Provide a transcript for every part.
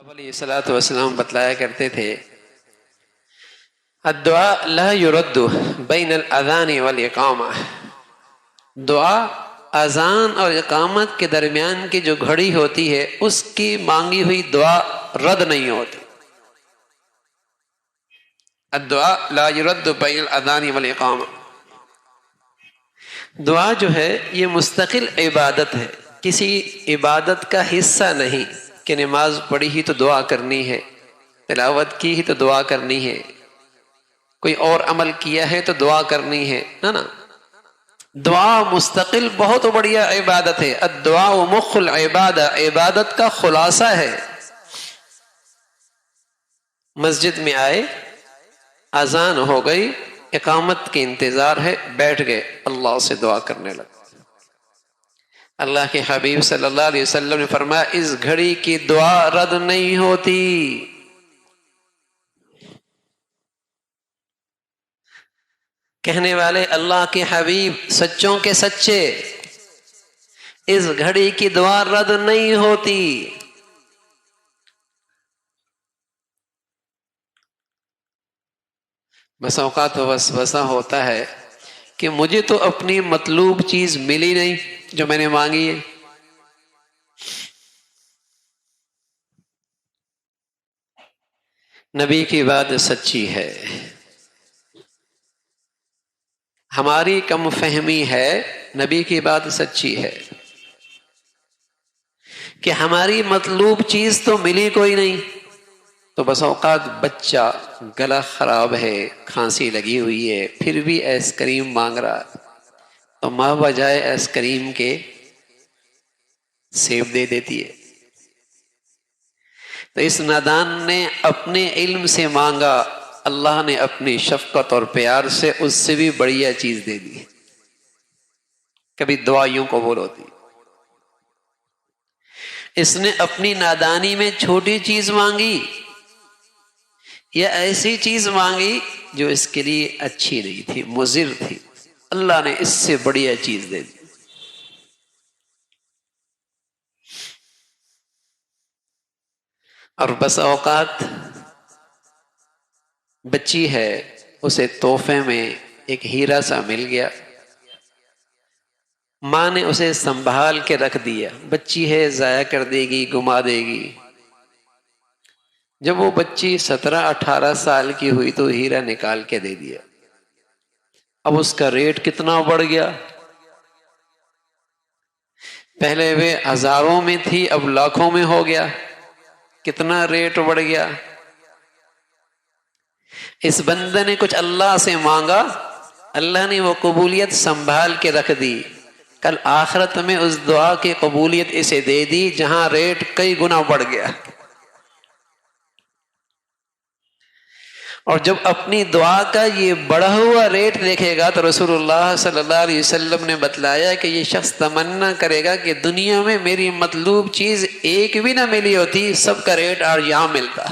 آپ علیہ الصلوۃ والسلام بتلایا کرتے تھے الدعاء لا يرد بین الاذان والاقامہ، دعا اذان اور اقامت کے درمیان کی جو گھڑی ہوتی ہے اس کی مانگی ہوئی دعا رد نہیں ہوتی۔ الدعاء لا يرد بین الاذان والاقامہ، دعا جو ہے یہ مستقل عبادت ہے، کسی عبادت کا حصہ نہیں کہ نماز پڑھی ہی تو دعا کرنی ہے، تلاوت کی ہی تو دعا کرنی ہے، کوئی اور عمل کیا ہے تو دعا کرنی ہے، نا دعا مستقل بہت بڑھیا عبادت ہے۔ الدعاء مخ العبادہ، عبادت کا خلاصہ ہے۔ مسجد میں آئے، اذان ہو گئی، اقامت کے انتظار ہے، بیٹھ گئے، اللہ سے دعا کرنے لگے۔ اللہ کے حبیب صلی اللہ علیہ وسلم نے فرمایا اس گھڑی کی دعا رد نہیں ہوتی۔ کہنے والے اللہ کے حبیب سچوں کے سچے، اس گھڑی کی دعا رد نہیں ہوتی۔ بس اوقات وسوسہ ہوتا ہے کہ مجھے تو اپنی مطلوب چیز ملی نہیں جو میں نے مانگی ہے۔ نبی کی بات سچی ہے، ہماری کم فہمی ہے، نبی کی بات سچی ہے کہ ہماری مطلوب چیز تو ملی کوئی نہیں، تو بس اوقات بچہ گلا خراب ہے، کھانسی لگی ہوئی ہے، پھر بھی ایس کریم مانگ رہا، تو ماں بجائے ایس کریم کے سیب دے دیتی ہے۔ تو اس نادان نے اپنے علم سے مانگا، اللہ نے اپنی شفقت اور پیار سے اس سے بھی بڑھیا چیز دے دی۔ کبھی دعا یوں قبول ہوتی، اس نے اپنی نادانی میں چھوٹی چیز مانگی یا ایسی چیز مانگی جو اس کے لیے اچھی نہیں تھی، مضر تھی، اللہ نے اس سے بڑھیا چیز دے دی۔ اور بس اوقات بچی ہے، اسے تحفے میں ایک ہیرا سا مل گیا، ماں نے اسے سنبھال کے رکھ دیا، بچی ہے ضائع کر دے گی، گما دے گی۔ جب وہ بچی 17-18 سال کی ہوئی تو ہیرا نکال کے دے دیا۔ اب اس کا ریٹ کتنا بڑھ گیا، پہلے وہ ہزاروں میں تھی اب لاکھوں میں ہو گیا، کتنا ریٹ بڑھ گیا۔ اس بندے نے کچھ اللہ سے مانگا، اللہ نے وہ قبولیت سنبھال کے رکھ دی، کل آخرت میں اس دعا کی قبولیت اسے دے دی جہاں ریٹ کئی گنا بڑھ گیا۔ اور جب اپنی دعا کا یہ بڑھا ہوا ریٹ دیکھے گا تو رسول اللہ صلی اللہ علیہ وسلم نے بتلایا کہ یہ شخص تمنا کرے گا کہ دنیا میں میری مطلوب چیز ایک بھی نہ ملی ہوتی، سب کا ریٹ آج یہاں ملتا،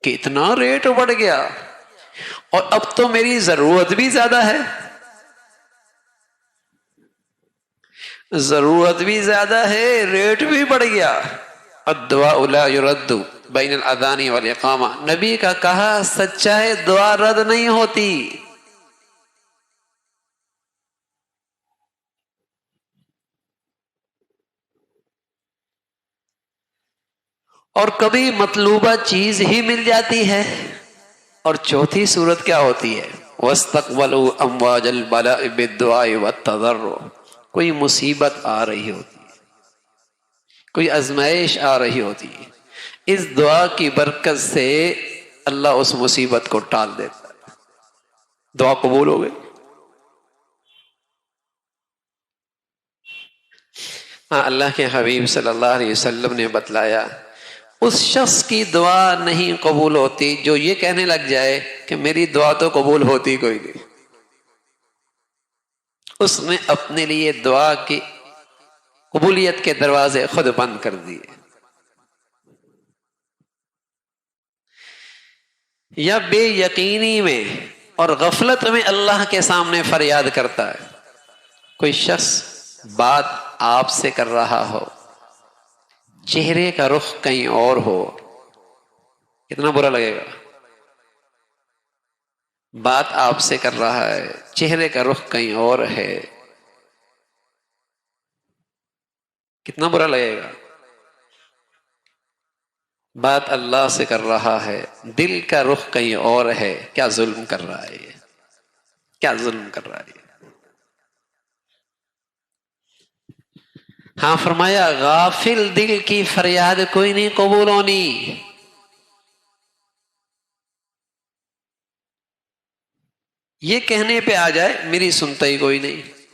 کہ اتنا ریٹ بڑھ گیا اور اب تو میری ضرورت بھی زیادہ ہے، ضرورت بھی زیادہ ہے، ریٹ بھی بڑھ گیا۔ الدعاء لا يرد بین الاذان والاقامہ، نبی کا کہا سچا ہے، دعا رد نہیں ہوتی۔ اور کبھی مطلوبہ چیز ہی مل جاتی ہے۔ اور چوتھی صورت کیا ہوتی ہے؟ وَاسْتَقْبَلُوا أَمْوَاجَ الْبَلَاءِ بِالدُّعَاءِ وَالتَّضَرُّعِ، کوئی مصیبت آ رہی ہوتی ہے، کوئی آزمائش آ رہی ہوتی ہے، اس دعا کی برکت سے اللہ اس مصیبت کو ٹال دیتا ہے، دعا قبول ہو گئی۔ ہاں، اللہ کے حبیب صلی اللہ علیہ وسلم نے بتلایا اس شخص کی دعا نہیں قبول ہوتی جو یہ کہنے لگ جائے کہ میری دعا تو قبول ہوتی کوئی نہیں، اس نے اپنے لیے دعا کی قبولیت کے دروازے خود بند کر دیے۔ یا بے یقینی میں اور غفلت میں اللہ کے سامنے فریاد کرتا ہے، کوئی شخص بات آپ سے کر رہا ہو، چہرے کا رخ کہیں اور ہو، کتنا برا لگے گا؟ بات آپ سے کر رہا ہے، چہرے کا رخ کہیں اور ہے، کتنا برا لگے گا؟ بات اللہ سے کر رہا ہے، دل کا رخ کہیں اور ہے، کیا ظلم کر رہا ہے یہ، کیا ظلم کر رہا ہے یہ۔ ہاں فرمایا غافل دل کی فریاد کوئی نہیں قبول ہونی۔ یہ کہنے پہ آ جائے میری سنتا ہی کوئی نہیں،